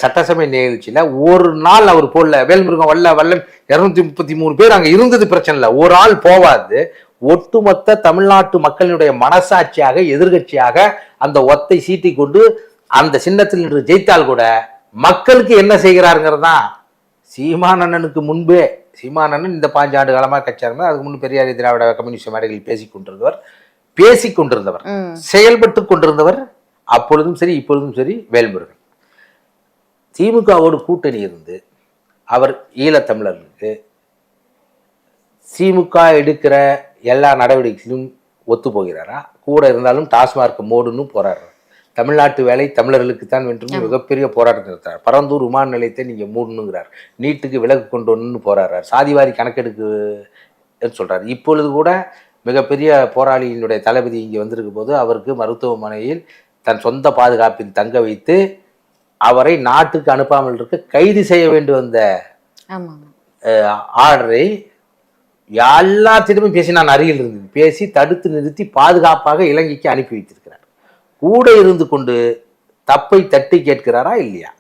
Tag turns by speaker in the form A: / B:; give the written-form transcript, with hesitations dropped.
A: சட்டசபை நிகழ்ச்சியில ஒரு நாள் அவர் போடல. வேல்முருகன் வல்லம் 233 பேர் அங்க இருந்தது பிரச்சனை இல்லை, ஒரு ஆள் போவாது. ஒட்டுமொத்த தமிழ்நாட்டு மக்களினுடைய மனசாட்சியாக எதிர்கட்சியாக அந்த ஒத்தை சீட்டி கொண்டு அந்த சின்னத்தில் நின்று ஜெயித்தால் கூட மக்களுக்கு என்ன செய்கிறாருங்கிறது தான். சீமானண்ணனுக்கு முன்பே சீமானண்ணன் இந்த 5 ஆண்டு காலமாக கட்சியாருமே, அதுக்கு முன்பு பெரியார் திராவிட கம்யூனிஸ்ட் மேடைகளில் பேசிக்கொண்டிருந்தவர் செயல்பட்டு கொண்டிருந்தவர் அப்பொழுதும் சரி இப்பொழுதும் சரி வேல்முருகன். திமுகவோடு கூட்டணி இருந்து அவர் ஈழத்தமிழர்களுக்கு திமுக எடுக்கிற எல்லா நடவடிக்கைகளும் ஒத்து போகிறாரா? கூட இருந்தாலும் டாஸ்மார்க் மோடுன்னு போராடுறார். தமிழ்நாட்டு வேலை தமிழர்களுக்கு தான் வென்று மிகப்பெரிய போராட்டம் நடத்துறார். பரந்தூர் விமான நிலையத்தை நீங்க மூடணுங்கிறார். நீட்டுக்கு விலக்கு கொண்டு வரணும்னு போராடுறார். சாதிவாரி கணக்கெடுக்கு சொல்றாரு. இப்பொழுது கூட மிகப்பெரிய போராளியினுடைய தளபதி இங்கே வந்திருக்கும் போது அவருக்கு மருத்துவமனையில் தன் சொந்த பாதுகாப்பில் தங்க வைத்து அவரை நாட்டுக்கு அனுப்பாமல் இருக்க கைது செய்ய வேண்டும் அந்த ஆர்டரை எல்லாத்திடமும் பேசி, நான் அருகில் இருந்து பேசி தடுத்து நிறுத்தி பாதுகாப்பாக இலங்கைக்கு அனுப்பி வைத்திருக்கிறார். கூட இருந்து கொண்டு தப்பை தட்டி கேட்கிறாரா இல்லையா?